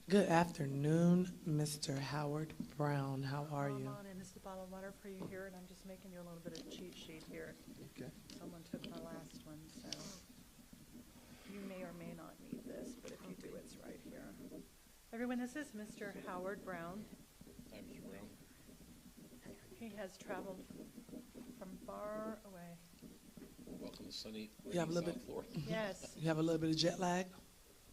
Good afternoon, Mr. Howard Brown. How are you? And this is a bottle of water for you here, and I'm just making you a little bit of cheat sheet here. Okay. Someone took my last one, so you may or may not need this, but if you do, it's right here. Everyone, this is Mr. Howard Brown. Hi, Mr. Brown. He has traveled from far away. Welcome to sunny You have a little South bit- Florida. Yes. You have a little bit of jet lag?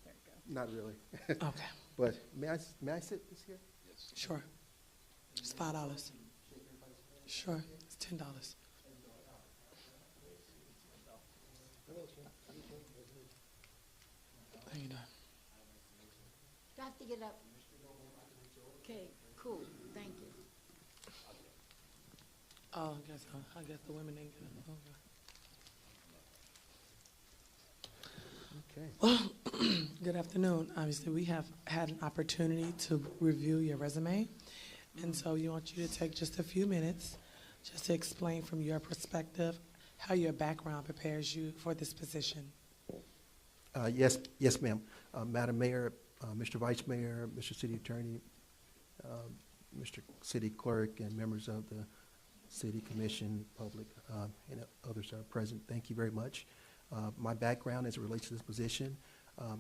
There you go. Not really, Okay, but may I sit this here? Yes. sure. It's $5. Sure, it's $10. How you doing? Do I have to get up? Okay, cool, thank you. Oh, I guess the women didn't get it. Okay. Okay. Well, good afternoon. Obviously, we have had an opportunity to review your resume, and so we want you to take just a few minutes just to explain from your perspective how your background prepares you for this position. Yes, ma'am. Madam Mayor, Mr. Vice Mayor, Mr. City Attorney, Mr. City Clerk, and members of the City Commission, public, and others are present. Thank you very much. My background as it relates to this position,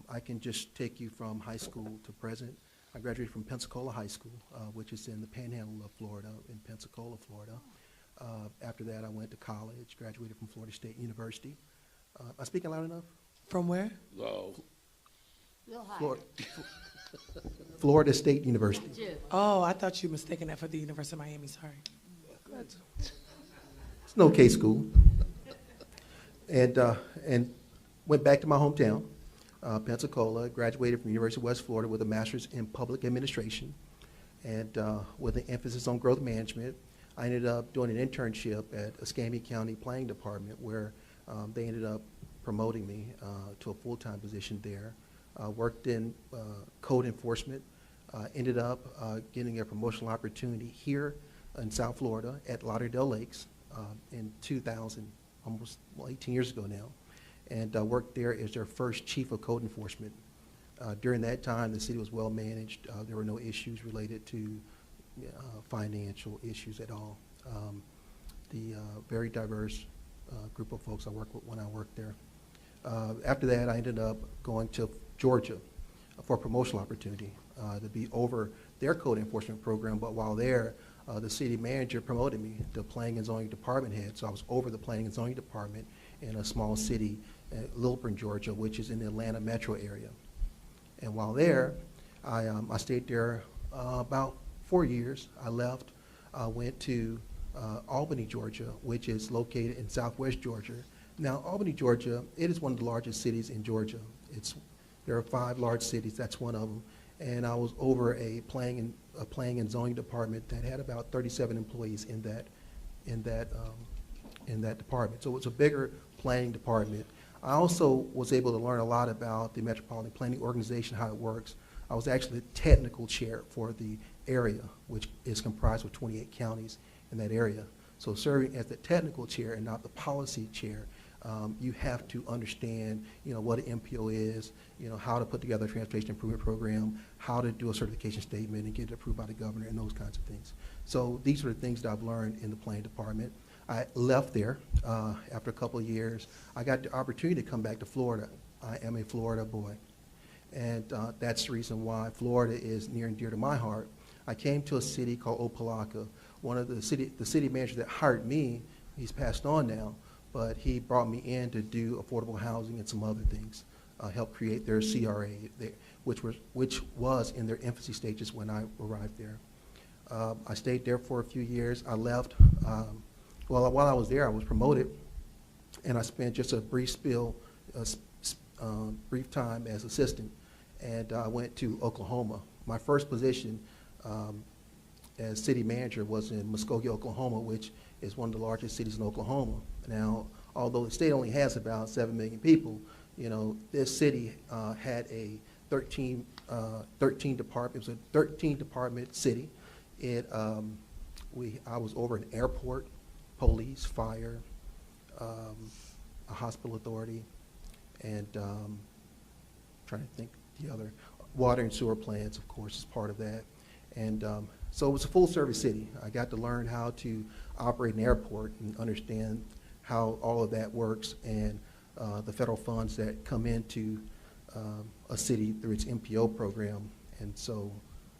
I can just take you from high school to present. I graduated from Pensacola High School, which is in the panhandle of Florida, in Pensacola, Florida. After that, I went to college, graduated from Florida State University. Am I speaking loud enough? From where? Low. A little higher. Florida, Florida State University. Got you. Oh, I thought you mistaken that for the University of Miami. Sorry. It's an okay school. And went back to my hometown, Pensacola, graduated from the University of West Florida with a master's in public administration and with an emphasis on growth management. I ended up doing an internship at Escambia County Planning Department where they ended up promoting me to a full-time position there. Worked in code enforcement, ended up getting a promotional opportunity here in South Florida at Lauderdale Lakes in 2000, almost 18 years ago now, and worked there as their first chief of code enforcement. During that time, the city was well managed. There were no issues related to financial issues at all. The very diverse group of folks I worked with when I worked there. After that, I ended up going to Georgia for a promotional opportunity to be over their code enforcement program, but while there, the city manager promoted me to planning and zoning department head, so I was over the planning and zoning department in a small city, Lilburn, Georgia, which is in the Atlanta metro area. And while there, I stayed there about 4 years. I left, went to Albany, Georgia, which is located in southwest Georgia. Now, Albany, Georgia, it is one of the largest cities in Georgia. There are 5 large cities, that's one of them. And I was over a planning and zoning department that had about 37 employees in that department. So it was a bigger planning department. I also was able to learn a lot about the Metropolitan Planning Organization, how it works. I was actually the technical chair for the area, which is comprised of 28 counties in that area. So serving as the technical chair and not the policy chair, you have to understand, what an MPO is, how to put together a transportation improvement program, how to do a certification statement and get it approved by the governor and those kinds of things. So these are the things that I've learned in the planning department. I left there after a couple of years. I got the opportunity to come back to Florida. I am a Florida boy. And that's the reason why Florida is near and dear to my heart. I came to a city called Opelika. One of the city manager that hired me, he's passed on now, but he brought me in to do affordable housing and some other things, help create their CRA, which was in their infancy stages when I arrived there. I stayed there for a few years. I left. While I was there, I was promoted, and I spent just a brief time as assistant, and I went to Oklahoma. My first position as city manager was in Muskogee, Oklahoma, which is one of the largest cities in Oklahoma. Now, although the state only has about 7 million people, this city had a 13 department. It was a 13 department city. I was over an airport, police, fire, a hospital authority, and trying to think the other. water and sewer plants, of course, is part of that. And so it was a full-service city. I got to learn how to operate an airport and understand how all of that works, and the federal funds that come into a city through its MPO program. And so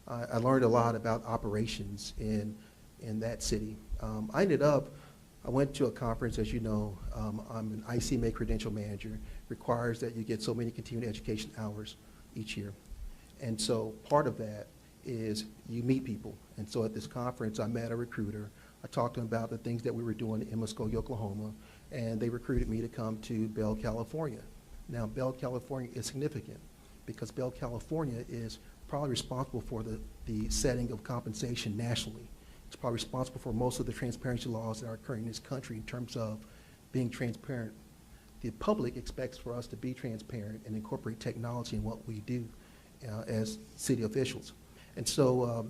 I learned a lot about operations in that city. I went to a conference, as you know. I'm an ICMA credential manager. Requires that you get so many continuing education hours each year. And so part of that is you meet people. And so at this conference, I met a recruiter. I talked to him about the things that we were doing in Muskogee, Oklahoma, and they recruited me to come to Bell, California. Now, Bell, California is significant because Bell, California is probably responsible for the setting of compensation nationally. It's probably responsible for most of the transparency laws that are occurring in this country in terms of being transparent. The public expects for us to be transparent and incorporate technology in what we do as city officials. And so,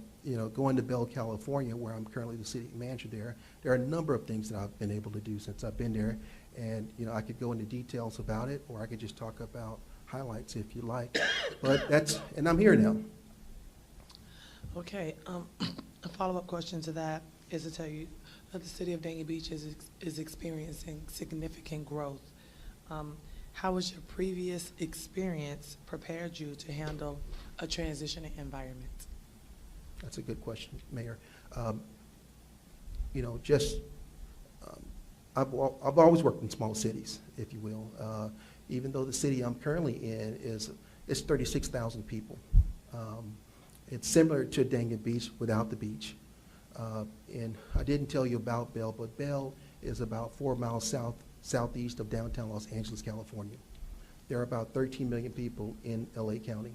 going to Bell, California, where I'm currently the city manager there are a number of things that I've been able to do since I've been there. And, I could go into details about it, or I could just talk about highlights if you like. But and I'm here now. Okay, a follow-up question to that is to tell you that the city of Dania Beach is experiencing significant growth. How has your previous experience prepared you to handle a transitioning environment? That's a good question, Mayor. I've always worked in small cities, if you will. Even though the city I'm currently in is 36,000 people. It's similar to Dania Beach without the beach. And I didn't tell you about Bell, but Bell is about 4 miles southeast of downtown Los Angeles, California. There are about 13 million people in LA County.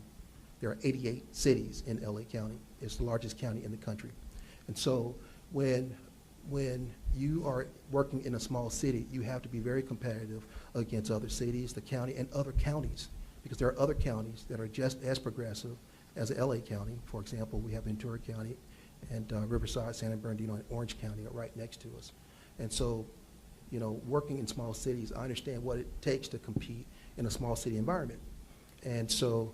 There are 88 cities in LA County. It's the largest county in the country. And so when you are working in a small city, you have to be very competitive against other cities, the county, and other counties, because there are other counties that are just as progressive as LA County. For example, we have Ventura County and Riverside, San Bernardino, and Orange County are right next to us. And so, working in small cities, I understand what it takes to compete in a small city environment. And so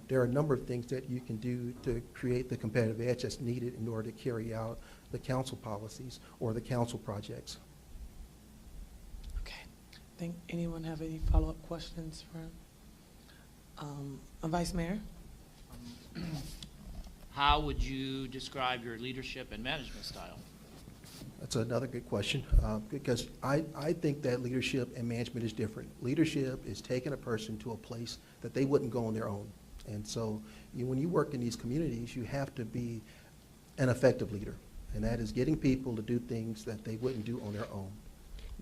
there are a number of things that you can do to create the competitive edge that's needed in order to carry out the council policies or the council projects. Okay. Think anyone have any follow-up questions for Vice Mayor? How would you describe your leadership and management style? That's another good question, because I think that leadership and management is different. Leadership is taking a person to a place that they wouldn't go on their own. And so when you work in these communities, you have to be an effective leader, and that is getting people to do things that they wouldn't do on their own.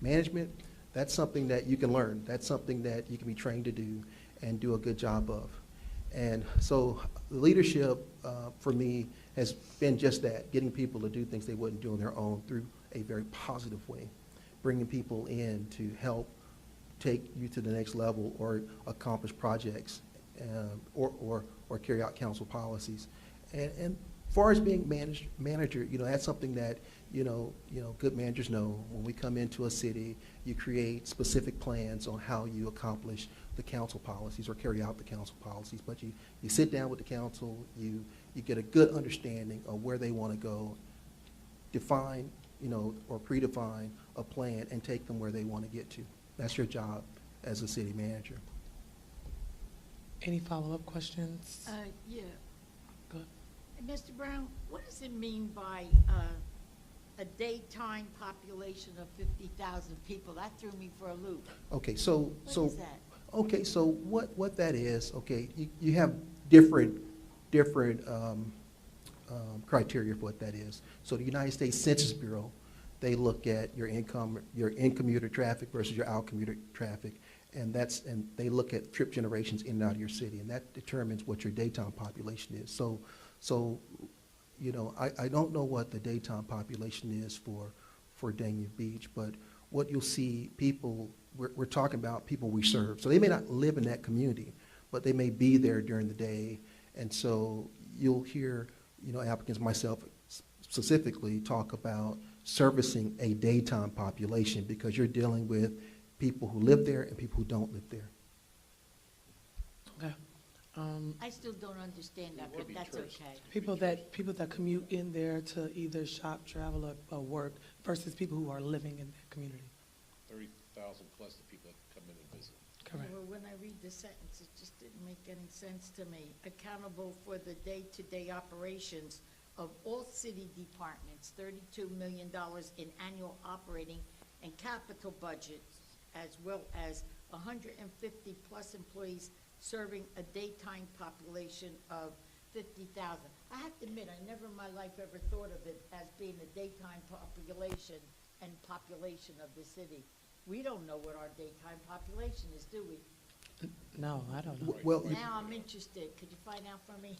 Management, that's something that you can learn. That's something that you can be trained to do and do a good job of. And so leadership for me has been just that, getting people to do things they wouldn't do on their own through a very positive way, bringing people in to help take you to the next level or accomplish projects or carry out council policies. And as far as being manager, that's something that, good managers know. When we come into a city, you create specific plans on how you accomplish the council policies or carry out the council policies. But you sit down with the council, you get a good understanding of where they want to go, define, or predefine a plan and take them where they want to get to. That's your job as a city manager. Any follow-up questions? Yeah. Go ahead. Mr. Brown, what does it mean by a daytime population of 50,000 people? That threw me for a loop. Okay, so What is that? Okay, so what that is, okay, you have different criteria for what that is. So the United States Census Bureau, they look at your in-commuter traffic versus your out-commuter traffic, and they look at trip generations in and out of your city, and that determines what your daytime population is. So I don't know what the daytime population is for Dania Beach, but what you'll see, we're talking about people we serve. So they may not live in that community, but they may be there during the day. And so you'll hear, applicants, myself specifically, talk about servicing a daytime population because you're dealing with people who live there and people who don't live there. Okay. I still don't understand that, It would but be that's tourists. okay. People that commute in there to either shop, travel, or work versus people who are living in that community. 30,000 plus the people that come in and visit. Correct. Well, when I read the sentence, it just didn't make any sense to me. Accountable for the day-to-day operations of all city departments, $32 million in annual operating and capital budgets, as well as 150-plus employees serving a daytime population of 50,000. I have to admit, I never in my life ever thought of it as being a daytime population and population of the city. We don't know what our daytime population is, do we? No, I don't know. Well, Now I'm interested. Could you find out for me?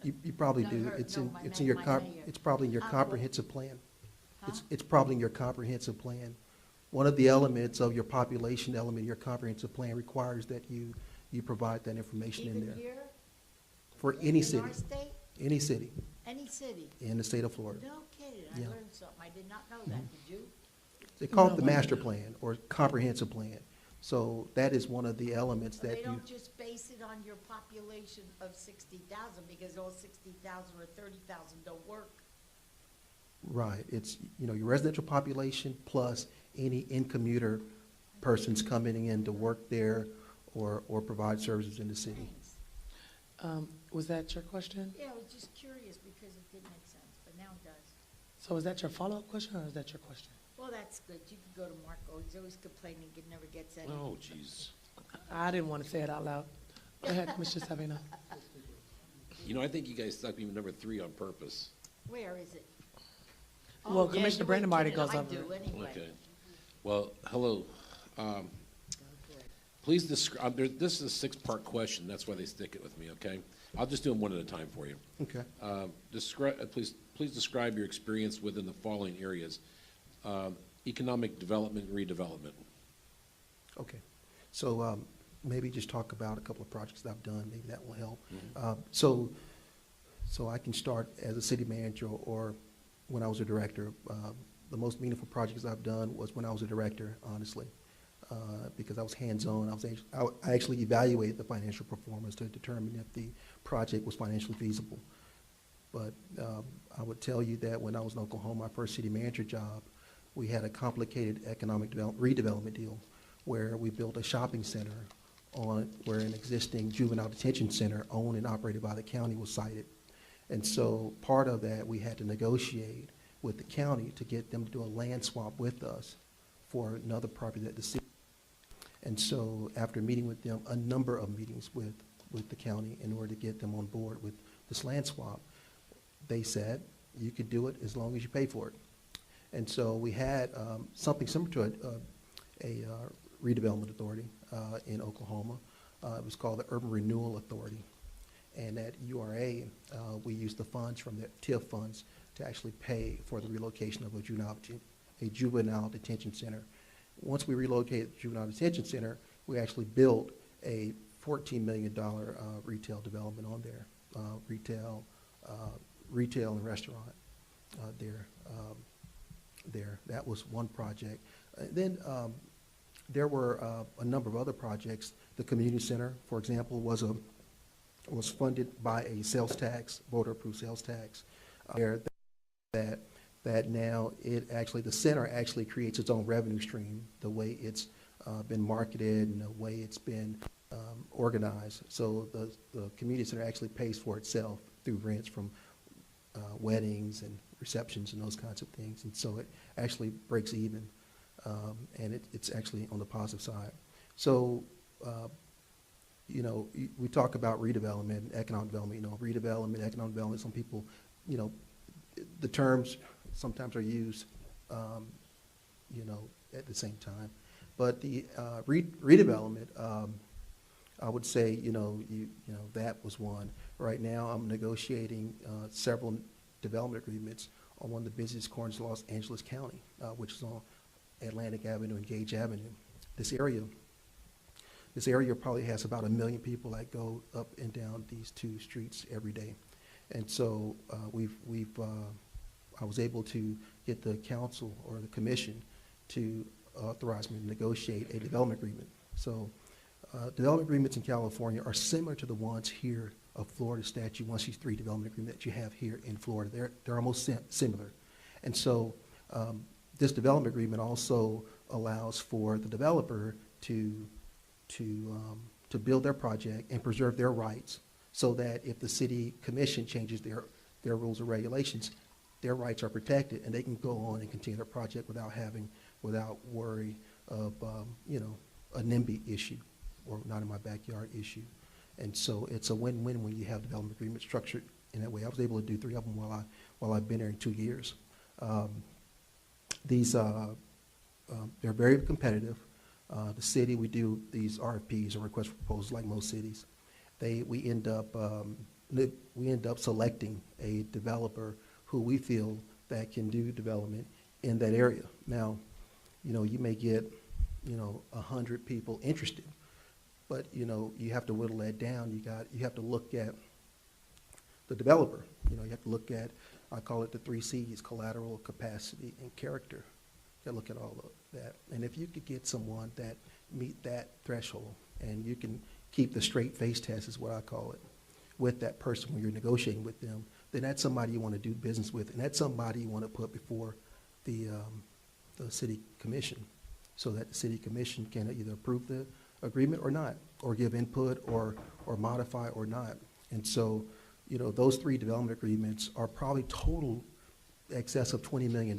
you probably No, do. her- It's no, in, my it's ma- in your, my mayor. it's probably in your I will. comprehensive plan. Huh? It's probably in your comprehensive plan. One of the elements of your population element, your comprehensive plan requires that you provide that information in Even there. here? For any In city, our state? any city Any city? in the state of Florida. No kidding. I Yeah. learned something. I did not know that. Did you? They call it the No, I master don't. plan or comprehensive plan. So that is one of the elements They that you, don't just base it on your population of 60,000 because all 60,000 or 30,000 don't work. right, it's, your residential population plus any in-commuter persons coming in to work there or provide services in the city. Thanks. Was that your question? Yeah, I was just curious because it didn't make sense, but now it does. So is that your follow-up question or is that your question? Well, that's good. You could go to Marco. He's always complaining he never gets any. Oh, jeez. I didn't want to say it out loud. Go ahead, Mr. Savina. You know, I think you guys stuck me with number 3 on purpose. Where is it? Well, Oh, yeah, Commissioner you ain't Brandon kidding. goes I over do it. anyway. Okay. Well, hello. Please describe, this is a 6-part question. That's why they stick it with me, okay? I'll just do them one at a time for you. Okay. Please describe your experience within the following areas. Economic development and redevelopment. Okay. So maybe just talk about a couple of projects that I've done. Maybe that will help. So I can start as a city manager or when I was a director. The most meaningful projects I've done was when I was a director, honestly, because I was hands-on. I actually evaluated the financial performance to determine if the project was financially feasible. But I would tell you that when I was in Oklahoma, my first city manager job, we had a complicated economic redevelopment deal where we built a shopping center where an existing juvenile detention center owned and operated by the county was sited. And so part of that, we had to negotiate with the county to get them to do a land swap with us for another property that the city. And so after meeting with them, a number of meetings with the county in order to get them on board with this land swap, they said, you could do it as long as you pay for it. And so we had something similar to a redevelopment authority in Oklahoma. It was called the Urban Renewal Authority. And at URA, we used the funds from the TIF funds to actually pay for the relocation of a juvenile detention center. Once we relocated the juvenile detention center, we actually built a $14 million retail development on there, retail and restaurant there. That was one project. Then there were a number of other projects. The community center, for example, was funded by a sales tax, voter-approved sales tax. That now the center actually creates its own revenue stream, the way it's been marketed and the way it's been organized. So the community center actually pays for itself through rents from weddings and receptions and those kinds of things. And so it actually breaks even, and it's actually on the positive side. So, we talk about redevelopment and economic development. Redevelopment, economic development, some people, the terms sometimes are used, at the same time. But the redevelopment, I would say, that was one. Right now, I'm negotiating several development agreements on one of the busiest corners of Los Angeles County, which is on Atlantic Avenue and Gage Avenue. This area probably has about 1 million people that go up and down these two streets every day. And so I was able to get the council or the commission to authorize me to negotiate a development agreement. So development agreements in California are similar to the ones here of Florida statute 163 development agreement that you have here in Florida. They're almost similar. And so this development agreement also allows for the developer to build their project and preserve their rights, so that if the city commission changes their rules or regulations, their rights are protected and they can go on and continue their project without worry of a NIMBY issue or not in my backyard issue. And so it's a win-win when you have development agreements structured in that way. I was able to do 3 of them while I've been there in 2 years. They're very competitive. The city, we do these RFPs or requests for proposals like most cities. We end up selecting a developer who we feel that can do development in that area. Now, you may get 100 people interested, but you have to whittle that down. You have to look at the developer. You have to look at, I call it the 3 C's: collateral, capacity, and character. You got to look at all of that. And if you could get someone that meet that threshold, and you can keep the straight face test, is what I call it, with that person when you're negotiating with them, then that's somebody you want to do business with, and that's somebody you want to put before the city commission, so that the city commission can either approve the agreement or not, or give input or modify or not. And so, those 3 development agreements are probably total excess of $20 million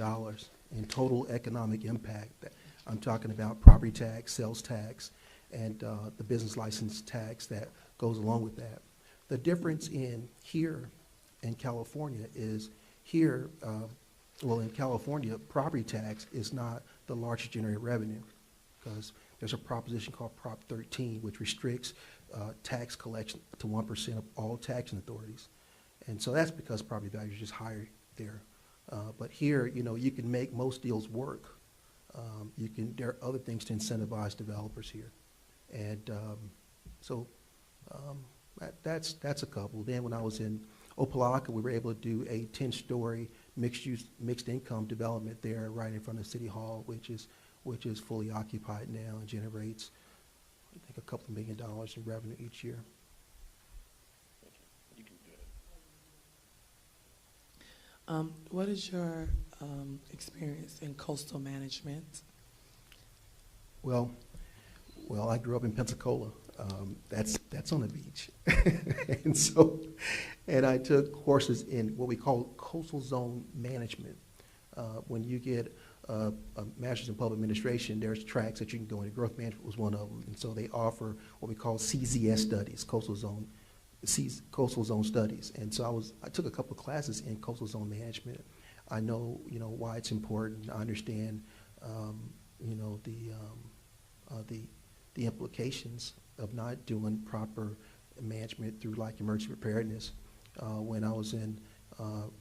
in total economic impact. I'm talking about property tax, sales tax, and the business license tax that goes along with that. The difference in here in California is here, in California, property tax is not the largest generated revenue, because there's a proposition called Prop 13, which restricts tax collection to 1% of all taxing authorities. And so that's because property values are just higher there. But here, you can make most deals work. There are other things to incentivize developers here. And that's a couple. Then when I was in Opelika, we were able to do a 10-story mixed income development there right in front of City Hall, which is fully occupied now and generates, I think, a couple $1 million in revenue each year. What is your experience in coastal management? Well, I grew up in Pensacola. That's on the beach. and I took courses in what we call coastal zone management. When you get a master's in public administration, there's tracks that you can go into. Growth management was one of them. And so they offer what we call CZS studies, coastal zone studies. And so I took a couple of classes in coastal zone management. I know, why it's important. I understand, the implications of not doing proper management through like emergency preparedness. When I was in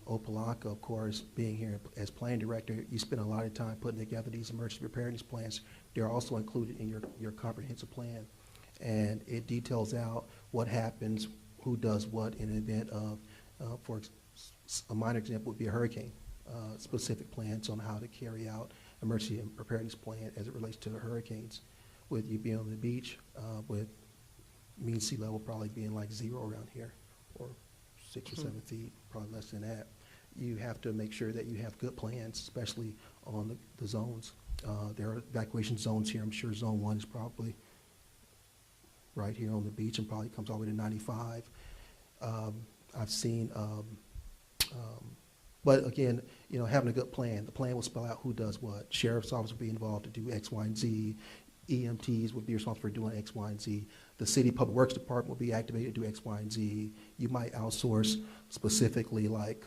Opelika, of course, being here as plan director, you spend a lot of time putting together these emergency preparedness plans. They're also included in your comprehensive plan. And it details out what happens, who does what in an event of, for a minor example would be a hurricane, specific plans on how to carry out emergency preparedness plan as it relates to the hurricanes. With you being on the beach, with mean sea level probably being like 0 around here, or 6 or 7 feet, probably less than that. You have to make sure that you have good plans, especially on the zones. There are evacuation zones here. I'm sure zone 1 is probably right here on the beach and probably comes all the way to 95. I've seen, but again, having a good plan. The plan will spell out who does what. Sheriff's office will be involved to do X, Y, and Z. EMTs would be responsible for doing X, Y, and Z. The city public works department will be activated to do X, Y, and Z. You might outsource specifically like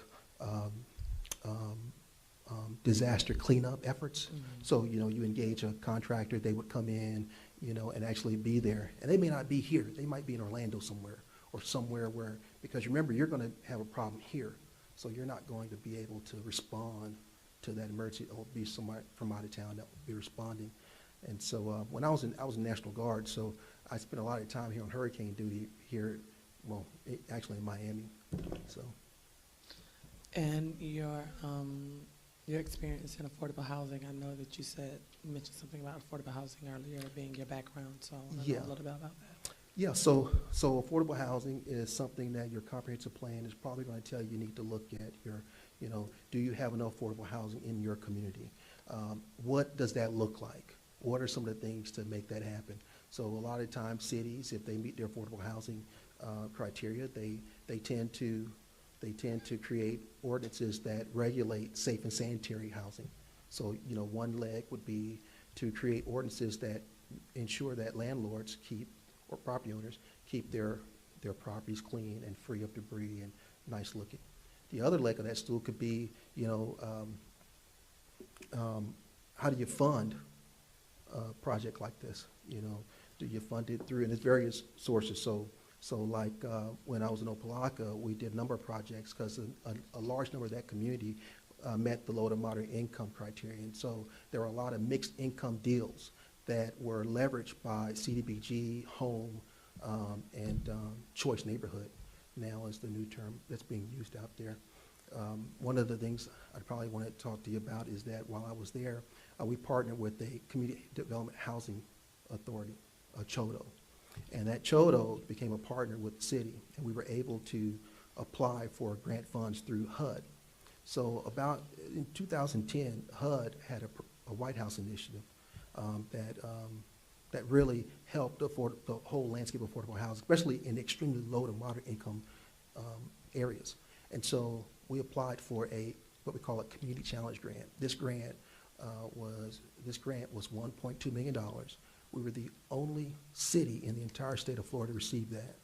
disaster cleanup efforts. Mm-hmm. So, you engage a contractor, they would come in, and actually be there. And they may not be here. They might be in Orlando somewhere, or somewhere where, because remember, you're going to have a problem here. So you're not going to be able to respond to that emergency. It'll be somebody from out of town that will be responding. And so when I was in National Guard, so I spent a lot of time here on hurricane duty here, actually in Miami. So. And your Your experience in affordable housing, I know that you mentioned something about affordable housing earlier being your background, so I want to know Yeah. a little bit about that. Yeah, so affordable housing is something that your comprehensive plan is probably going to tell you you need to look at do you have enough affordable housing in your community? What does that look like? What are some of the things to make that happen? So a lot of times cities, if they meet their affordable housing criteria, they tend to create ordinances that regulate safe and sanitary housing. So, one leg would be to create ordinances that ensure that landlords or property owners keep their properties clean and free of debris and nice looking. The other leg of that stool could be, how do you fund a project like this? Do you fund it through, and there's various sources. So like when I was in Opelika, we did a number of projects because a large number of that community met the low to moderate income criteria. And so there were a lot of mixed income deals that were leveraged by CDBG, Home, and Choice Neighborhood now is the new term that's being used out there. One of the things I probably want to talk to you about is that while I was there, we partnered with the Community Development Housing Authority, CHODO. And that CHODO became a partner with the city, and we were able to apply for grant funds through HUD. So about in 2010, HUD had a White House initiative that really helped the whole landscape of affordable housing, especially in extremely low to moderate income areas. And so we applied for what we call a community challenge grant. This grant was $1.2 million. We were the only city in the entire state of Florida to receive that,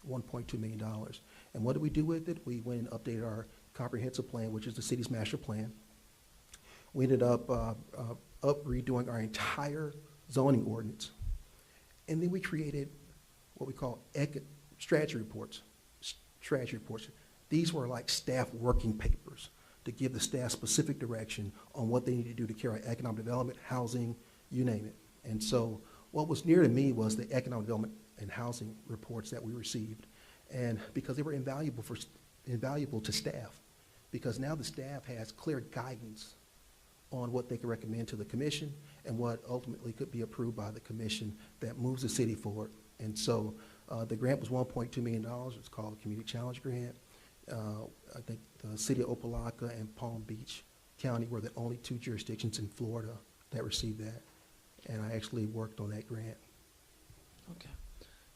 $1.2 million. And what did we do with it? We went and updated our comprehensive plan, which is the city's master plan. We ended up redoing our entire zoning ordinance. And then we created what we call strategy reports. These were like staff working papers to give the staff specific direction on what they need to do to carry out economic development, housing, you name it. And so what was near to me was the economic development and housing reports that we received. And because they were invaluable to staff, because now the staff has clear guidance on what they can recommend to the commission and what ultimately could be approved by the commission that moves the city forward. And so the grant was $1.2 million. It's called a Community Challenge Grant. I think the city of Opelika and Palm Beach County were the only two jurisdictions in Florida that received that. And I actually worked on that grant. Okay.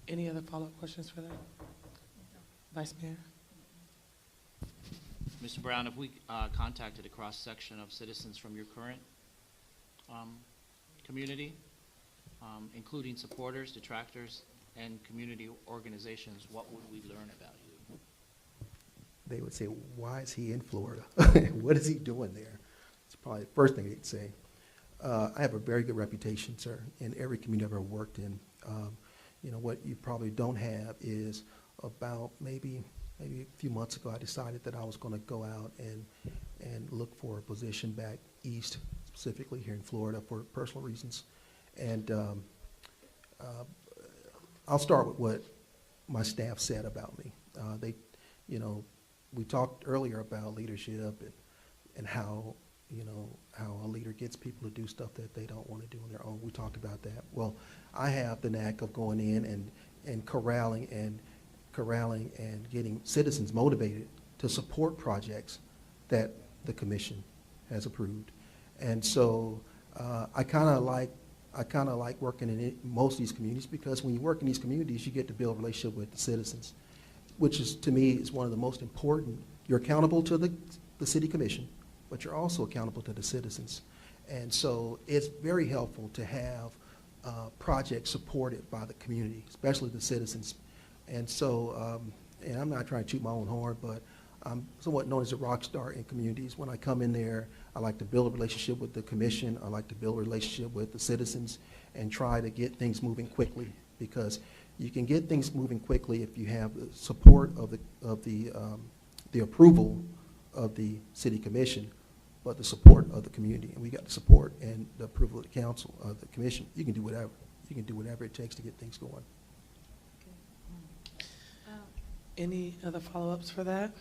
Any other follow-up questions for that? Vice Mayor? Mr. Brown, if we contacted a cross-section of citizens from your current community, including supporters, detractors, and community organizations, what would we learn about you? They would say, why is he in Florida? What is he doing there? It's probably the first thing they'd say. I have a very good reputation, sir, in every community I've ever worked in. What you probably don't have is about maybe a few months ago, I decided that I was going to go out and look for a position back east, specifically here in Florida for personal reasons. And I'll start with what my staff said about me. We talked earlier about leadership and how a leader gets people to do stuff that they don't want to do on their own. We talked about that. Well, I have the knack of going in and corralling and getting citizens motivated to support projects that the commission has approved. And so I kind of like working in most of these communities, because when you work in these communities, you get to build a relationship with the citizens, which is, to me, is one of the most important. You're accountable to the city commission, but you're also accountable to the citizens. And so it's very helpful to have projects supported by the community, especially the citizens. And so, and I'm not trying to toot my own horn, but I'm somewhat known as a rock star in communities. When I come in there, I like to build a relationship with the commission. I like to build a relationship with the citizens and try to get things moving quickly, because you can get things moving quickly if you have the support of the approval of the city commission, but the support of the community. And we got the support and the approval of the council, of the commission. You can do whatever. You can do whatever it takes to get things going. Any other follow-ups for that?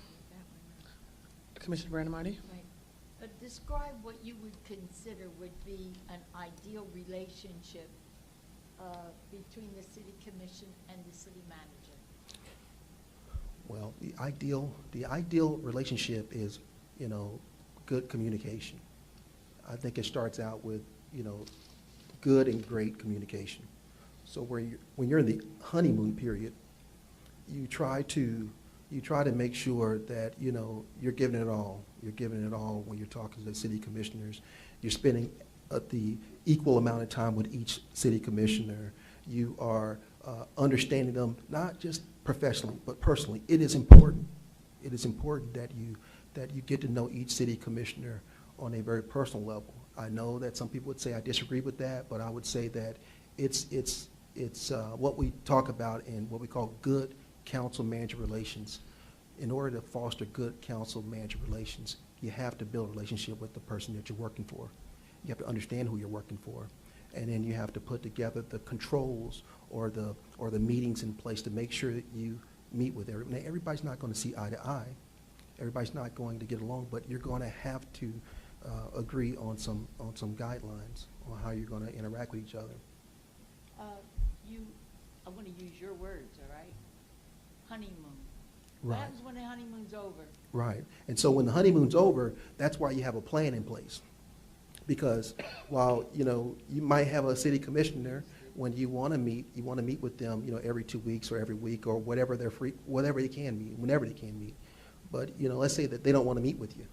Commissioner Brandon Marty? Right. Describe what you would consider would be an ideal relationship between the city commission and the city manager. Well, the ideal relationship is, you know, good communication. I think it starts out with, you know, good and great communication. So when you're in the honeymoon period, you try to make sure that, you know, you're giving it all. You're giving it all when you're talking to the city commissioners. You're spending the equal amount of time with each city commissioner. You are understanding them, not just professionally, but personally. It is important. It is important that you get to know each city commissioner on a very personal level. I know that some people would say I disagree with that, but I would say that it's what we talk about in what we call good council-manager relations. In order to foster good council-manager relations, you have to build a relationship with the person that you're working for. You have to understand who you're working for. And then you have to put together the controls or the meetings in place to make sure that you meet with everybody. Now, everybody's not going to see eye to eye. Everybody's not going to get along, but you're going to have to agree on some guidelines on how you're going to interact with each other. I want to use your words, all right? Honeymoon. Right. What happens when the honeymoon's over? Right. And so when the honeymoon's over, that's why you have a plan in place. Because while, you know, you might have a city commissioner, when you want to meet with them, you know, every 2 weeks or every week or whatever they're free, whatever they can meet, whenever they can meet. But, you know, let's say that they don't want to meet with you.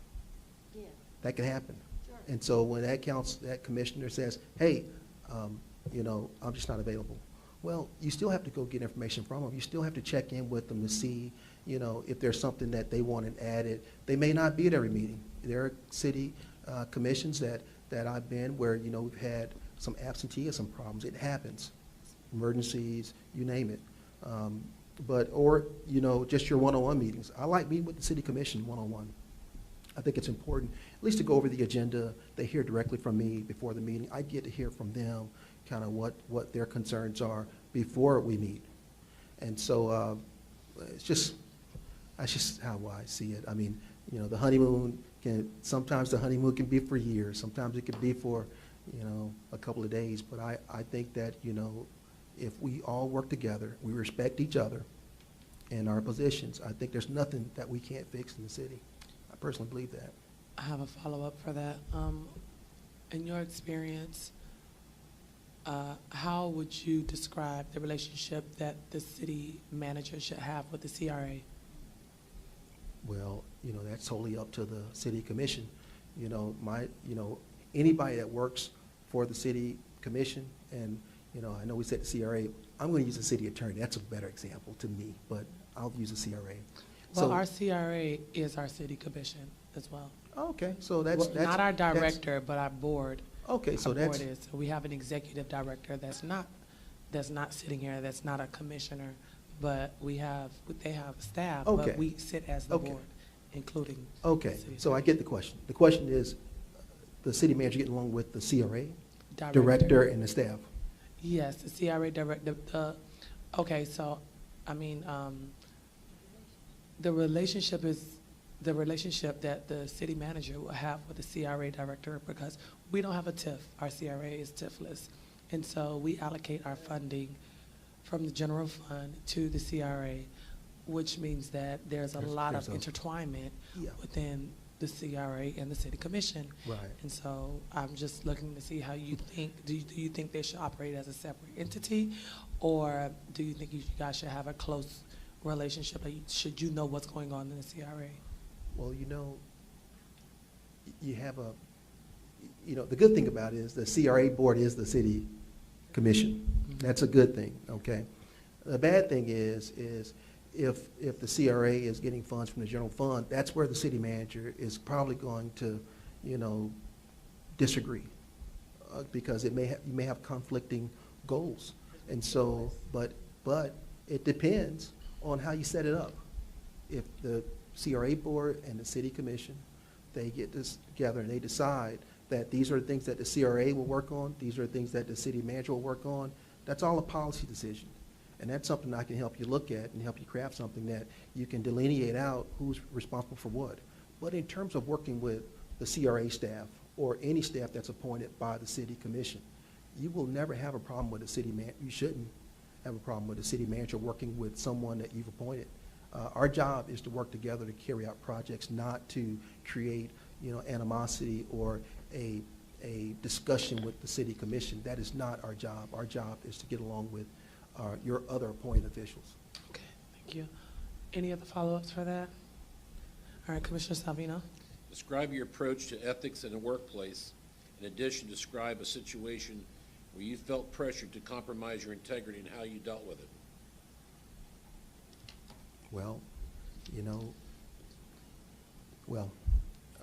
Yeah, That can happen. sure. And so when that commissioner says, hey, you know, I'm just not available. Well, you still have to go get information from them. You still have to check in with them to see, you know, if there's something that they want added. They may not be at every meeting. There are city commissions that I've been where, you know, we've had some absenteeism problems. It happens. Emergencies, you name it. Or, you know, just your one-on-one meetings. I like meeting with the city commission one-on-one. I think it's important, at least to go over the agenda. They hear directly from me before the meeting. I get to hear from them kind of what their concerns are before we meet. And so that's just how I see it. I mean, you know, sometimes the honeymoon can be for years. Sometimes it can be for, you know, a couple of days. But I think that, you know, if we all work together, we respect each other and our positions, I think there's nothing that we can't fix in the city. I personally believe that. I have a follow-up for that. In your experience, how would you describe the relationship that the city manager should have with the CRA? Well, you know, that's totally up to the city commission. You know, anybody that works for the city commission, and, you know, I know we said the CRA, I'm going to use the city attorney. That's a better example to me, but I'll use the CRA. Well, So- our CRA is our city commission as well. Okay, so that's Well, not our that's- director, but our board. Okay, so Our that's, board is. So we have an executive director that's not sitting here, that's not a commissioner, but they have staff, Okay. but we sit as the Okay. board, including. okay, the city so I get the question. The question is, the city manager getting along with the CRA, Director. director, and the staff? Yes, the CRA director, okay, so, I mean, the relationship that the city manager will have with the CRA director, because we don't have a TIF. Our CRA is TIFless. And so we allocate our funding from the general fund to the CRA, which means that there's a lot of there's a- intertwinement Yeah. within the CRA and the city commission. Right. And so I'm just looking to see how you think, do you think they should operate as a separate entity? Or do you think you guys should have a close relationship? Like, should you know what's going on in the CRA? Well, you know, the good thing about it is the CRA board is the city commission. That's a good thing, okay? The bad thing is if the CRA is getting funds from the general fund, that's where the city manager is probably going to, you know, disagree. Because you may have conflicting goals. And so, but it depends on how you set it up. If the CRA board and the city commission, they get this together and they decide that these are the things that the CRA will work on, these are the things that the city manager will work on, that's all a policy decision. And that's something I can help you look at and help you craft something that you can delineate out who's responsible for what. But in terms of working with the CRA staff or any staff that's appointed by the city commission. You will never have a problem with a city man. You shouldn't have a problem with a city manager working with someone that you've appointed. Our job is to work together to carry out projects, not to create, animosity or a discussion with the city commission. That is not our job. Our job is to get along with your other appointed officials. Okay, thank you. Any other follow-ups for that? All right, Commissioner Salvino. Describe your approach to ethics in the workplace. In addition, describe a situation where you felt pressured to compromise your integrity and how you dealt with it. Well,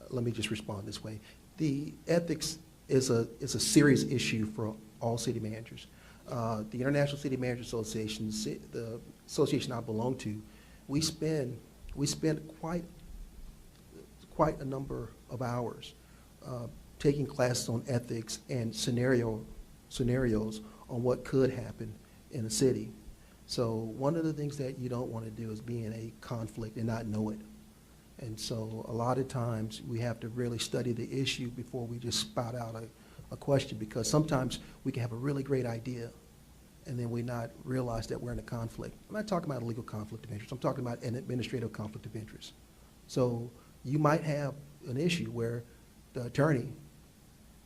let me just respond this way. The ethics is a serious issue for all city managers. The International City Managers Association, the association I belong to, we spend quite a number of hours taking classes on ethics and scenarios on what could happen in a city. So one of the things that you don't want to do is be in a conflict and not know it. And so a lot of times we have to really study the issue before we just spout out a question, because sometimes we can have a really great idea and then we not realize that we're in a conflict. I'm not talking about a legal conflict of interest. I'm talking about an administrative conflict of interest. So you might have an issue where the attorney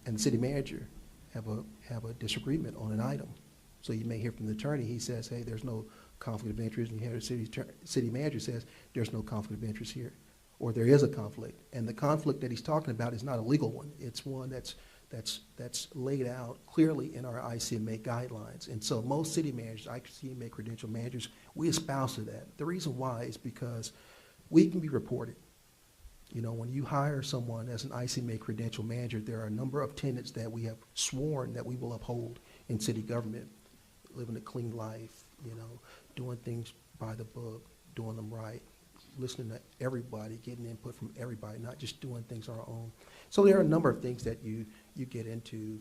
and the city manager have a disagreement on an item. So you may hear from the attorney, he says, hey, there's no conflict of interest, and you hear the city manager says, there's no conflict of interest here, or there is a conflict. And the conflict that he's talking about is not a legal one. It's one that's laid out clearly in our ICMA guidelines. And so most city managers, ICMA credential managers, we espouse to that. The reason why is because we can be reported. When you hire someone as an ICMA credential manager, there are a number of tenets that we have sworn that we will uphold in city government. Living a clean life, doing things by the book, doing them right, listening to everybody, getting input from everybody, not just doing things on our own. So there are a number of things that you get into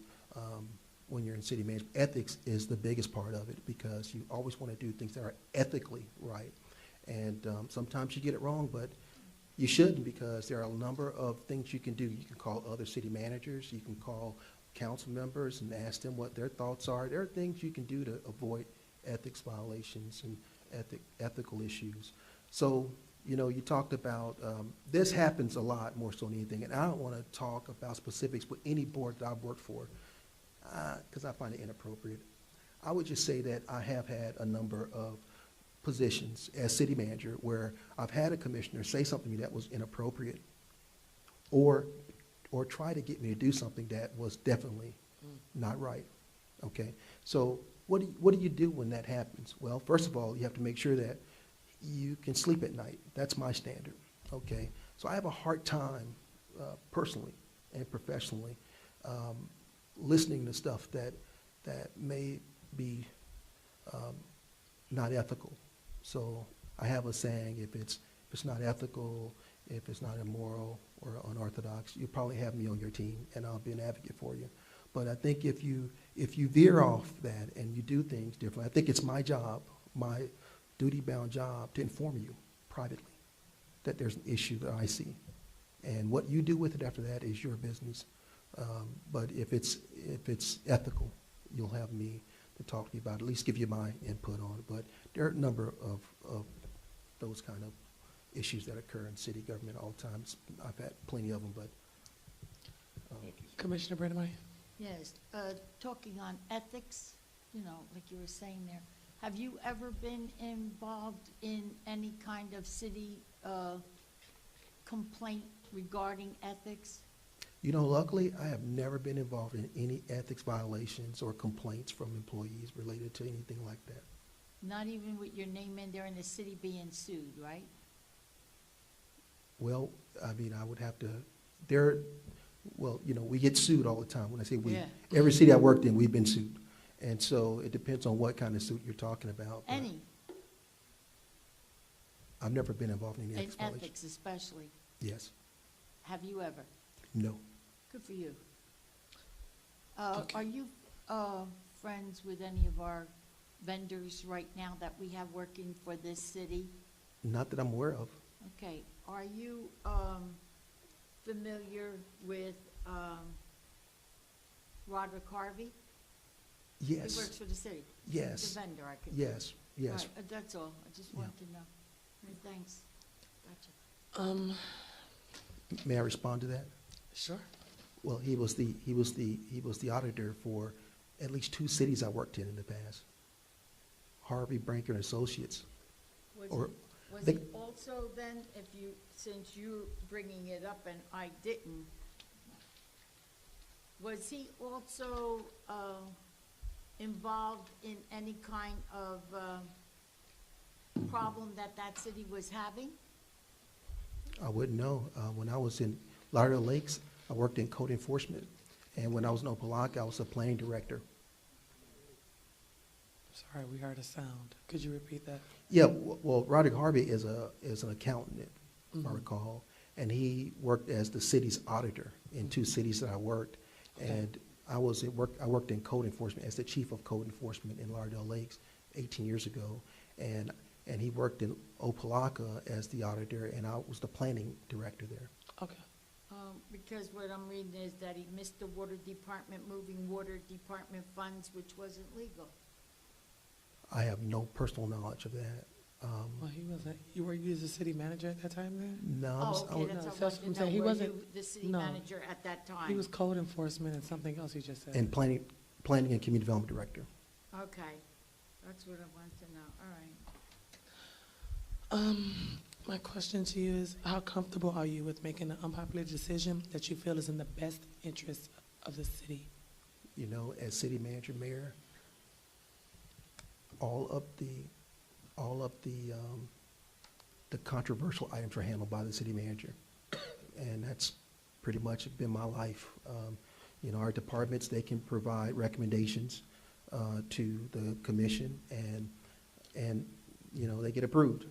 when you're in city management. Ethics is the biggest part of it, because you always want to do things that are ethically right. And sometimes you get it wrong, but you shouldn't, because there are a number of things you can do. You can call other city managers, you can call council members and ask them what their thoughts are. There are things you can do to avoid ethics violations and ethical issues. So, you talked about, this happens a lot more so than anything, and I don't want to talk about specifics with any board that I've worked for, because I find it inappropriate. I would just say that I have had a number of positions as city manager where I've had a commissioner say something to me that was inappropriate, or try to get me to do something that was definitely not right. Okay, so what do you do when that happens? Well, first of all, you have to make sure that you can sleep at night. That's my standard. Okay, so I have a hard time personally and professionally listening to stuff that may be not ethical. So I have a saying: if it's not ethical, if it's not immoral or unorthodox, you'll probably have me on your team, and I'll be an advocate for you. But I think if you veer off that and you do things differently, I think it's my job, my duty-bound job, to inform you privately that there's an issue that I see. And what you do with it after that is your business. But if it's ethical, you'll have me to talk to you about it, at least give you my input on it. But there are a number of those kind of issues that occur in city government all the time. I've had plenty of them, but. Thank you. Commissioner Brandemeier. Yes, talking on ethics, like you were saying there, have you ever been involved in any kind of city complaint regarding ethics? Luckily, I have never been involved in any ethics violations or complaints from employees related to anything like that. Not even with your name in there and the city being sued, right? Well, I mean, I would have to, we get sued all the time. When I say we, Yeah. every city I worked in, we've been sued. And so it depends on what kind of suit you're talking about. but Any, I've never been involved in any in ethics violations. ethics especially. Yes. Have you ever? No. Good for you. Okay. Are you friends with any of our vendors right now that we have working for this city? Not that I'm aware of. Okay, are you familiar with Roderick Harvey? He Yes, works for the city. yes, The vendor, I could. yes, yes. Right, that's all. I just Yeah. wanted to know. Right, thanks. Gotcha. May I respond to that? Sure. Well, he was the auditor for at least 2 cities I worked in the past. Harvey, Branker, and Associates. Or- Was they- he also then, since you're bringing it up and I didn't, was he also involved in any kind of problem that that city was having? I wouldn't know. When I was in Lauderdale Lakes, I worked in code enforcement. And when I was in Opelika, I was a planning director. Sorry, we heard a sound. Could you repeat that? Yeah, well, Roderick Harvey is an accountant, if I Mhm. recall, and he worked as the city's auditor in 2 cities that I worked. Okay. And I worked in code enforcement as the chief of code enforcement in Lauderdale Lakes 18 years ago. And he worked in Opelika as the auditor, and I was the planning director there. Okay. Because what I'm reading is that he missed the water department moving water department funds, which wasn't legal. I have no personal knowledge of that. Well, he wasn't, you were the city manager at that time then? No, I Oh, was- okay, no, that's that's all I what wanted I'm to saying. He know. Were wasn't- you the city no. manager at that time? He was code enforcement and something else he just said. and planning and community development director. Okay, that's what I wanted to know, all right. My question to you is, how comfortable are you with making an unpopular decision that you feel is in the best interest of the city? You know, as city manager, mayor, all of the controversial items are handled by the city manager. And that's pretty much been my life. You know, our departments, they can provide recommendations to the commission, and, you know, they get approved.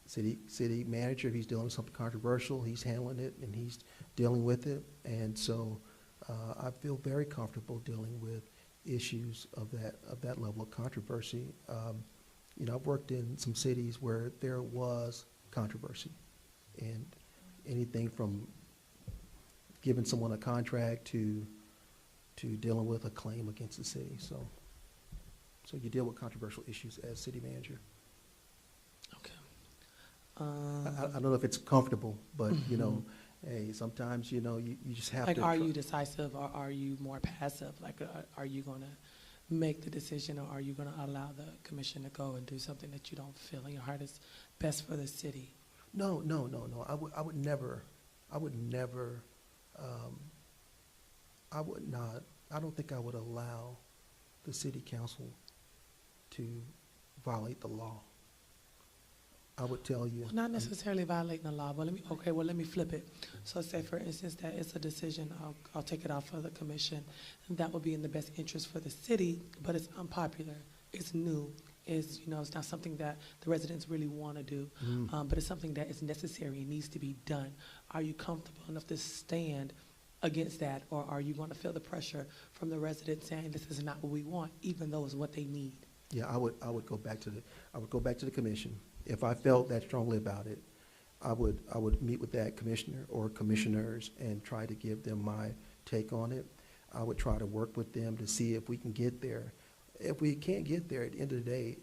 City manager, if he's dealing with something controversial, he's handling it and he's dealing with it. And so I feel very comfortable dealing with issues of that level of controversy. You know, I've worked in some cities where there was controversy, and anything from giving someone a contract to dealing with a claim against the city. So you deal with controversial issues as city manager. Okay. I don't know if it's comfortable, but, you know, hey, sometimes, you know, you just have Like, to. are you decisive or are you more passive? Like, are you going to make the decision or are you going to allow the commission to go and do something that you don't feel in your heart is best for the city? No. I would not, I don't think I would allow the city council to violate the law. I would tell you. Well, not necessarily violating the law, but let me flip it. So say, for instance, that it's a decision, I'll take it off of the commission, and that would be in the best interest for the city, but it's unpopular, it's new, it's not something that the residents really want to do, but it's something that is necessary and needs to be done. Are you comfortable enough to stand against that, or are you going to feel the pressure from the residents saying this is not what we want, even though it's what they need? Yeah, I would go back to the commission. If I felt that strongly about it, I would meet with that commissioner or commissioners and try to give them my take on it. I would try to work with them to see if we can get there. If we can't get there, at the end of the day,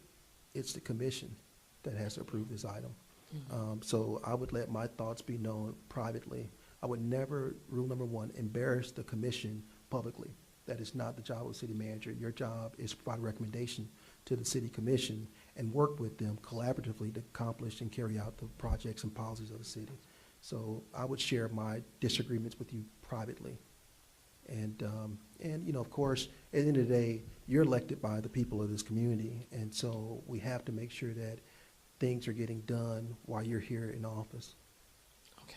it's the commission that has to approve this item. So I would let my thoughts be known privately. I would never, rule number 1, embarrass the commission publicly. That is not the job of the city manager. Your job is to provide a recommendation to the city commission and work with them collaboratively to accomplish and carry out the projects and policies of the city. So I would share my disagreements with you privately. And of course, at the end of the day, you're elected by the people of this community. And so we have to make sure that things are getting done while you're here in office. Okay.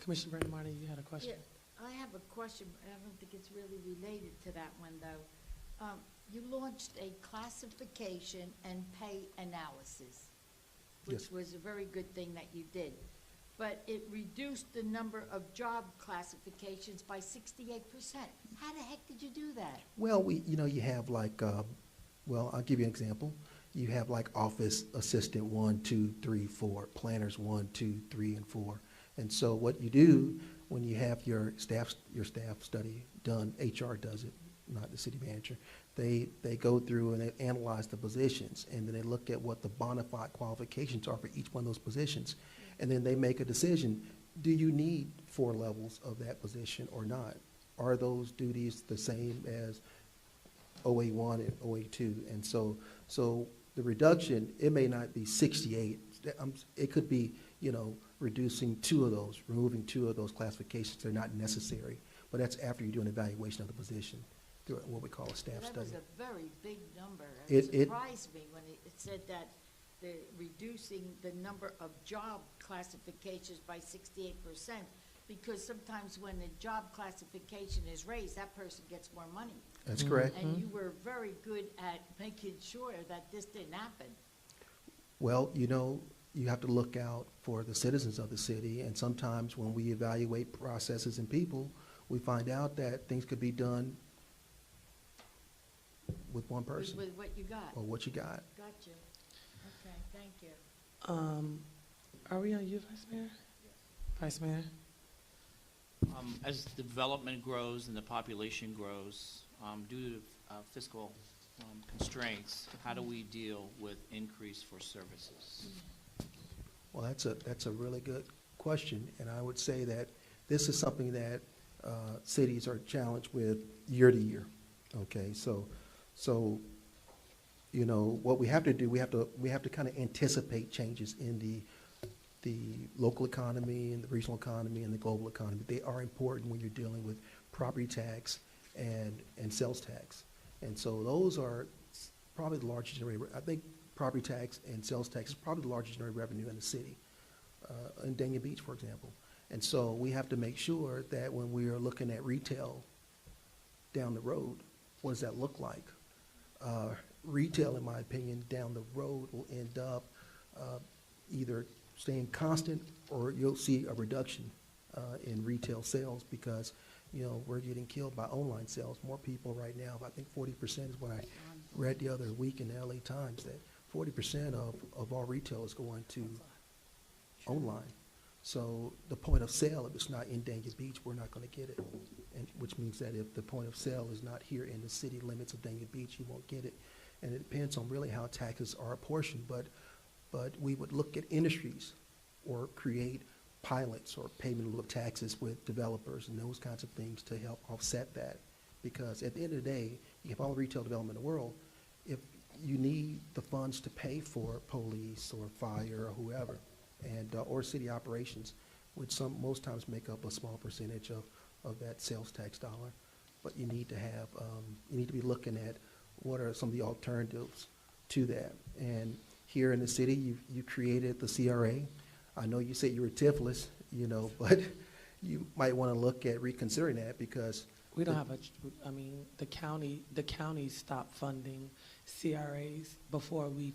Commissioner Brandon Martin, you had a question? Yeah, I have a question, but I don't think it's really related to that one, though. You launched a classification and pay analysis, which Yes. was a very good thing that you did. But it reduced the number of job classifications by 68%. How the heck did you do that? Well, you have like, I'll give you an example. You have like office assistant 1, 2, 3, 4, planners 1, 2, 3, and 4. And so what you do when you have your staff study done, HR does it, not the city manager. They go through and they analyze the positions, and then they look at what the bona fide qualifications are for each one of those positions. And then they make a decision, do you need 4 levels of that position or not? Are those duties the same as OA1 and OA2? And so the reduction, it may not be 68. It could be, reducing 2 of those, removing 2 of those classifications. They're not necessary. But that's after you do an evaluation of the position through what we call a staff That study. was a very big number. It- It surprised me when it said that they're reducing the number of job classifications by 68%, because sometimes when the job classification is raised, that person gets more money. That's correct. And you were very good at making sure that this didn't happen. Well, you have to look out for the citizens of the city, and sometimes when we evaluate processes and people, we find out that things could be done with one person With what you got. or what you got. Gotcha. Okay, thank you. Are we on you, Vice Mayor? Vice Mayor? As development grows and the population grows, due to fiscal constraints, how do we deal with increase for services? Well, that's a really good question, and I would say that this is something that cities are challenged with year to year. Okay, so what we have to do, we have to kind of anticipate changes in the local economy and the regional economy and the global economy. They are important when you're dealing with property tax and sales tax. And so those are probably the largest generator. I think property tax and sales tax is probably the largest generator revenue in the city, in Dania Beach, for example. And so we have to make sure that when we are looking at retail down the road, what does that look like? Retail, in my opinion, down the road will end up either staying constant, or you'll see a reduction in retail sales because, we're getting killed by online sales. More people right now, I think 40% is what I read the other week in the LA Times, that 40% of all retail is going to online. So the point of sale, if it's not in Dania Beach, we're not going to get it. And which means that if the point of sale is not here in the city limits of Dania Beach, you won't get it. And it depends on really how taxes are apportioned. But we would look at industries or create pilots or payment in lieu of taxes with developers and those kinds of things to help offset that. Because at the end of the day, you have all the retail development in the world. If you need the funds to pay for police or fire or whoever, and or city operations, which most times make up a small percentage of that sales tax dollar. But you need to have, you need to be looking at what are some of the alternatives to that. And here in the city, you created the CRA. I know you said you were Tiflis, but you might want to look at reconsidering that because We don't have the county stopped funding CRAs before we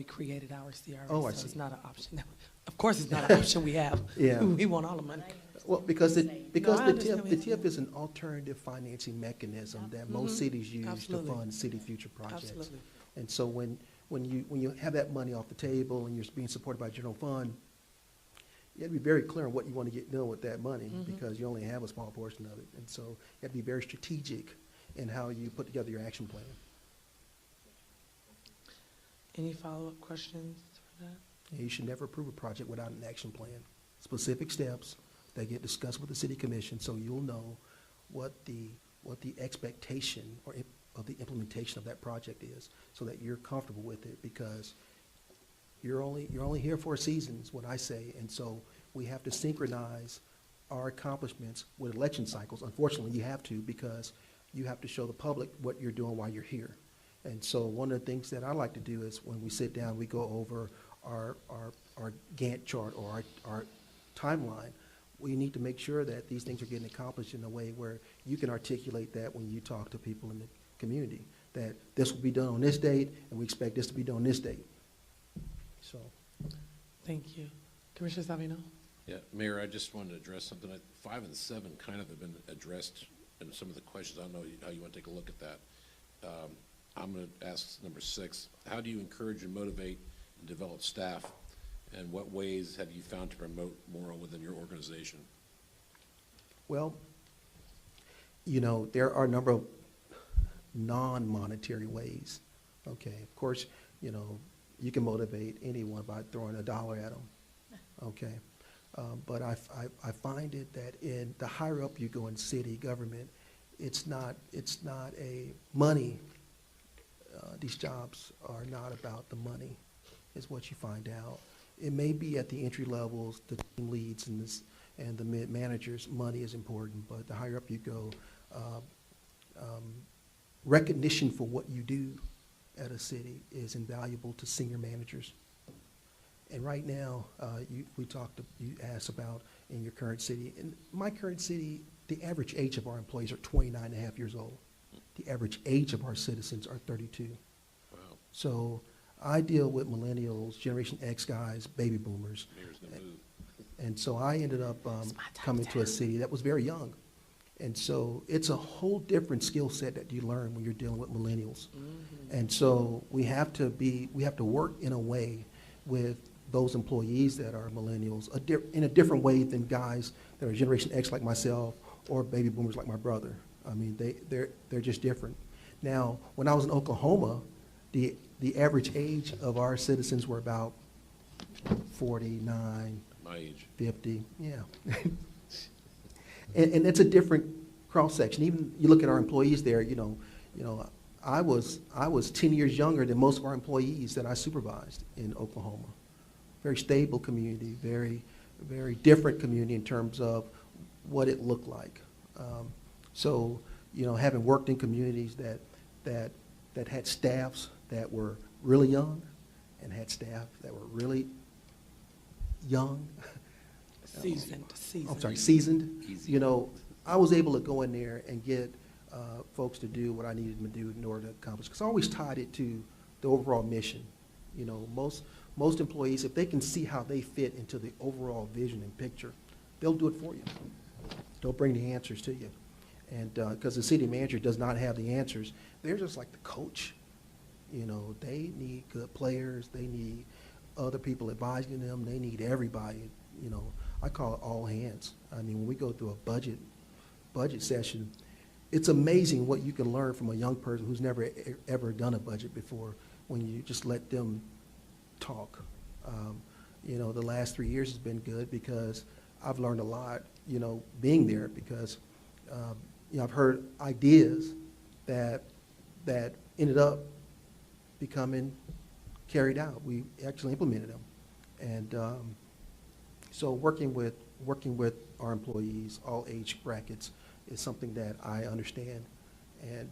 created our CRA. Oh, I So see. it's not an option. Of course, it's not an option we have. Yeah. We want all the money. Well, because No, I the understand what TIF, you're saying. is an alternative financing mechanism that most cities use Absolutely. to fund city future projects. Absolutely. And so when you have that money off the table and you're being supported by general fund, you have to be very clear on what you want to get done with that money because you only have a small portion of it. And so you have to be very strategic in how you put together your action plan. Any follow-up questions for that? And you should never approve a project without an action plan. Specific steps that get discussed with the city commission so you'll know what the expectation of the implementation of that project is so that you're comfortable with it because you're only here for a season is what I say. And so we have to synchronize our accomplishments with election cycles. Unfortunately, you have to because you have to show the public what you're doing while you're here. And so one of the things that I like to do is when we sit down, we go over our Gantt chart or our timeline. We need to make sure that these things are getting accomplished in a way where you can articulate that when you talk to people in the community, that this will be done on this date, and we expect this to be done on this date. So, Thank you. Commissioner Savino? Yeah, Mayor, I just wanted to address something. 5 and 7 kind of have been addressed in some of the questions. I don't know how you want to take a look at that. I'm going to ask number 6. How do you encourage and motivate and develop staff And what ways have you found to promote moral within your organization? Well, there are a number of non-monetary ways. Okay, of course, you can motivate anyone by throwing $1 at them. Okay, but I find it that in the higher up you go in city government, it's not a money. These jobs are not about the money, is what you find out. It may be at the entry levels, the team leads and the mid managers, money is important, but the higher up you go, recognition for what you do at a city is invaluable to senior managers. And right now, you asked about in your current city. In my current city, the average age of our employees are 29 and a half years old. The average age of our citizens are 32. Wow. So I deal with millennials, Generation X guys, baby boomers. Mayor's gonna move. And so I ended up coming to a city that was very young. And so it's a whole different skill set that you learn when you're dealing with millennials. Mm-hmm. And so we have to work in a way with those employees that are millennials in a different way than guys that are Generation X like myself or baby boomers like my brother. I mean, they're just different. Now, when I was in Oklahoma, the average age of our citizens were about 49, My age. 50, yeah. and it's a different cross-section. Even you look at our employees there, I was 10 years younger than most of our employees that I supervised in Oklahoma. Very stable community, very, very different community in terms of what it looked like. So, having worked in communities that had staffs that were really young and had staff that were really young. Seasoned. I'm sorry, seasoned. Easy. I was able to go in there and get folks to do what I needed them to do in order to accomplish. Because I always tied it to the overall mission. Most employees, if they can see how they fit into the overall vision and picture, they'll do it for you. They'll bring the answers to you. And because the city manager does not have the answers, they're just like the coach. They need good players. They need other people advising them. They need everybody. I call it all hands. I mean, when we go through a budget session, it's amazing what you can learn from a young person who's never ever done a budget before when you just let them talk. The last 3 years has been good because I've learned a lot, being there because, I've heard ideas that ended up becoming carried out. We actually implemented them. And so working with our employees, all age brackets, is something that I understand. And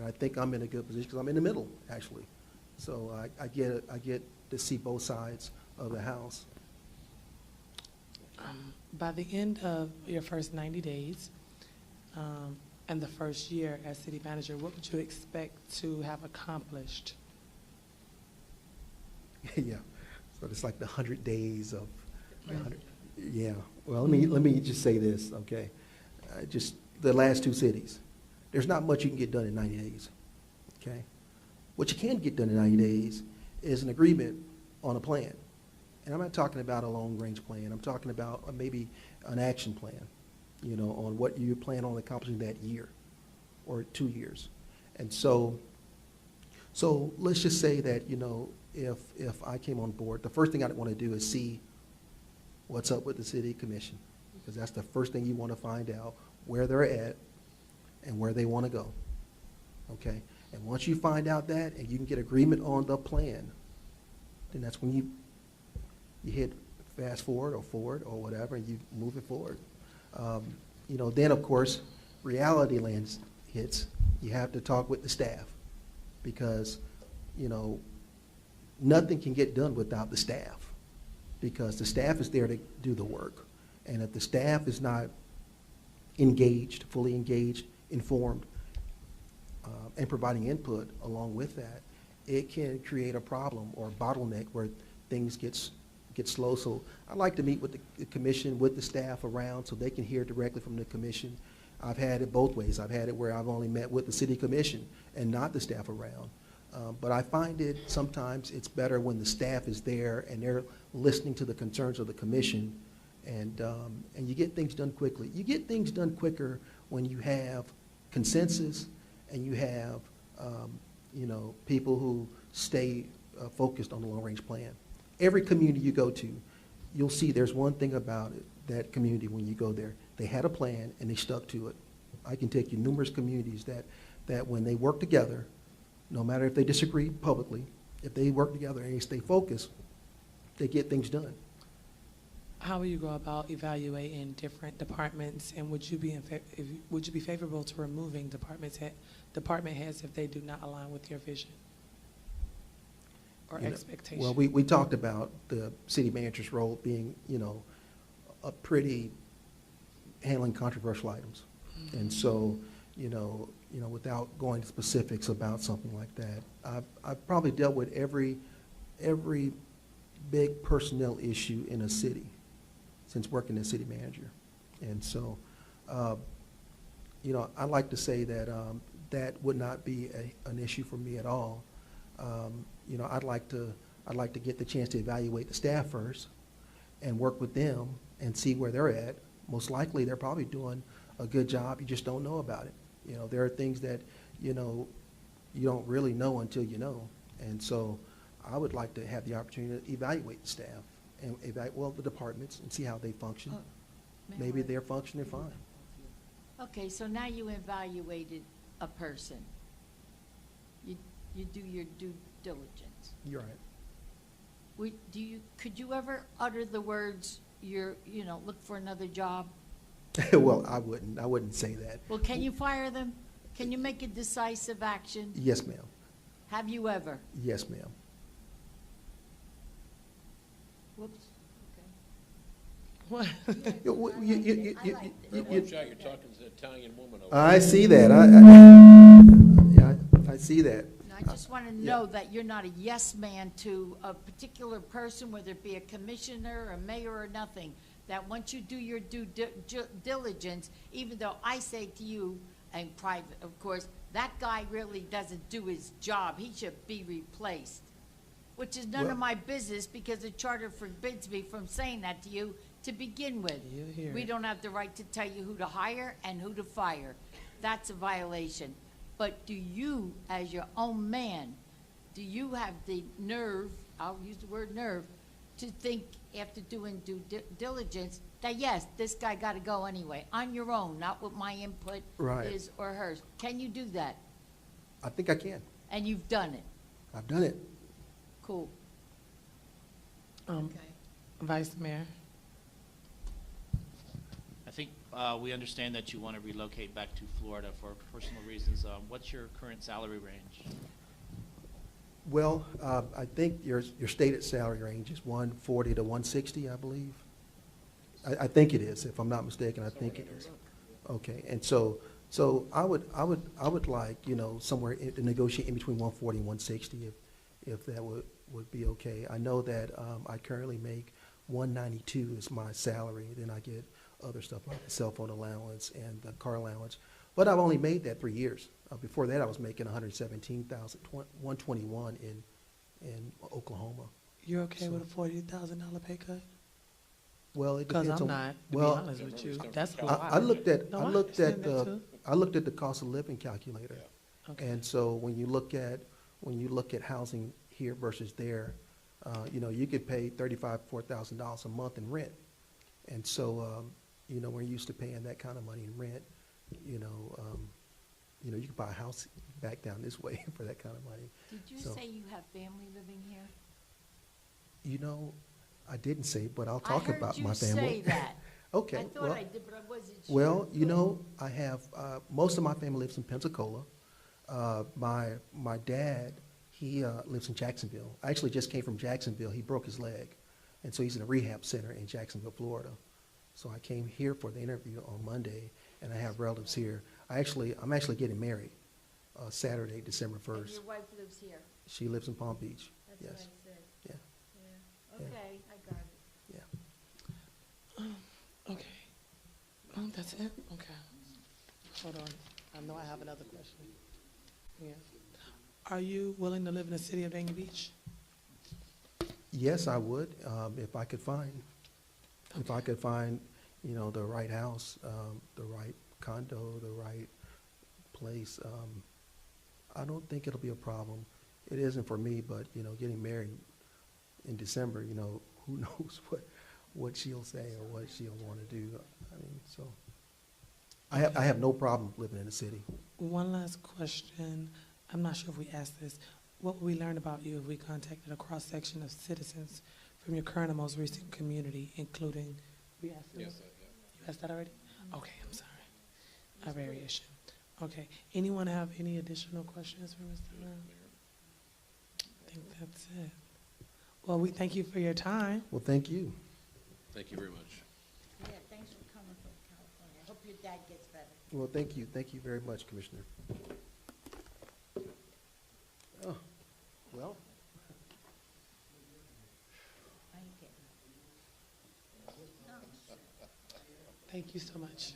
I think I'm in a good position because I'm in the middle, actually. So I get to see both sides of the house. By the end of your first 90 days and the first year as city manager, what would you expect to have accomplished? Yeah, so it's like the 100 days of, 100, yeah. Well, let me just say this, okay? Just the last two cities. There's not much you can get done in 90 days, okay? What you can get done in 90 days is an agreement on a plan. And I'm not talking about a long-range plan. I'm talking about maybe an action plan, on what you plan on accomplishing that year or 2 years. And so let's just say that, if I came on board, the first thing I'd want to do is see what's up with the city commission, because that's the first thing you want to find out, where they're at and where they want to go, okay? And once you find out that and you can get agreement on the plan, then that's when you hit fast forward or whatever, and you move it forward. Then, of course, reality lands hits. You have to talk with the staff because, nothing can get done without the staff because the staff is there to do the work. And if the staff is not engaged, fully engaged, informed, and providing input along with that, it can create a problem or a bottleneck where things get slow. So I like to meet with the commission, with the staff around so they can hear directly from the commission. I've had it both ways. I've had it where I've only met with the city commission and not the staff around. But I find it, sometimes it's better when the staff is there and they're listening to the concerns of the commission, and you get things done quickly. You get things done quicker when you have consensus and you have, people who stay focused on the long-range plan. Every community you go to, you'll see there's one thing about it, that community when you go there. They had a plan and they stuck to it. I can take you numerous communities that when they work together, no matter if they disagree publicly, if they work together and they stay focused, they get things done. How will you go about evaluating different departments, and would you be would you be favorable to removing department heads if they do not align with your vision or expectation? Well, we talked about the city manager's role being, a pretty handling controversial items. And so, without going to specifics about something like that, I've probably dealt with every big personnel issue in a city since working as city manager. And so, I'd like to say that that would not be an issue for me at all. I'd like to get the chance to evaluate the staff first and work with them and see where they're at. Most likely, they're probably doing a good job. You just don't know about it. There are things that, you don't really know until you know. And so I would like to have the opportunity to evaluate the staff and evaluate the departments and see how they function. Maybe they're functioning fine. Okay, so now you evaluated a person. You do your due diligence. You're right. Could you ever utter the words, look for another job? Well, I wouldn't say that. Well, can you fire them? Can you make a decisive action? Yes, ma'am. Have you ever? Yes, ma'am. Whoops. What? You- Watch out, you're talking to an Italian woman over I see that. I see that. I just want to know that you're not a yes man to a particular person, whether it be a commissioner, a mayor, or nothing. That once you do your due diligence, even though I say to you, and private, of course, that guy really doesn't do his job. He should be replaced, which is none Well- of my business because the charter forbids me from saying that to you to begin with. You hear We it. don't have the right to tell you who to hire and who to fire. That's a violation. But do you, as your own man, do you have the nerve, I'll use the word nerve, to think after doing due diligence that, yes, this guy got to go anyway, on your own, not what my input Right. is or hers? Can you do that? I think I can. And you've done it? I've done it. Cool. Okay. Vice Mayor? I think we understand that you want to relocate back to Florida for personal reasons. What's your current salary range? Well, I think your stated salary range is 140 to 160, I believe. I think it is, if I'm not mistaken. I think it is. Okay, and so I would like, somewhere to negotiate in between 140 and 160, if that would be okay. I know that I currently make 192 is my salary. Then I get other stuff like the cell phone allowance and the car allowance. But I've only made that 3 years. Before that, I was making 117,000, 121 in Oklahoma. You're okay So- with a $40,000 pay cut? Well, it Because depends I'm on. not, to be well, honest with you. That's a I- lot. I looked at No, I I looked at understand that the too. I looked at the cost of living calculator, Okay. and so when you look at housing here versus there, you could pay $4,000 a month in rent, and so we're used to paying that kind of money in rent. You could buy a house back down this way for that kind of money. Did you So- say you have family living here? I didn't say, but I'll talk about my I heard you family. say that. Okay. I thought well, I did, but I wasn't sure. Well, I have, most of my family lives in Pensacola. My dad, he lives in Jacksonville. I actually just came from Jacksonville. He broke his leg, and so he's in a rehab center in Jacksonville, Florida. So I came here for the interview on Monday, and I have relatives here. I'm actually getting married Saturday, December And 1st. your wife lives here? She lives in Palm Beach. That's what I Yes. said. Yeah. Yeah. Okay, I got it. Yeah. Okay. Oh, that's it? Okay. Hold on. I know I have another question. Yeah. Are you willing to live in the city of Dania Beach? Yes, I would, if I could find, you know, the right house, the right condo, the right place. I don't think it'll be a problem. It isn't for me, but, you know, getting married in December, you know, who knows what she'll say or what she'll want to do. I mean, so, I have no problem living in the city. One last question. I'm not sure if we asked this. What would we learn about you if we contacted a cross-section of citizens from your current and most recent community, including, we asked this? Yes, I have. You asked that already? Okay, I'm sorry. A variation. Okay. Anyone have any additional questions for Mr. Brown? I think that's it. Well, we thank you for your time. Well, thank you. Thank you very much. Yeah, thanks for coming from California. I hope your dad gets better. Well, thank you. Thank you very much, Commissioner. Oh, well, I ain't getting it. Thank you so much.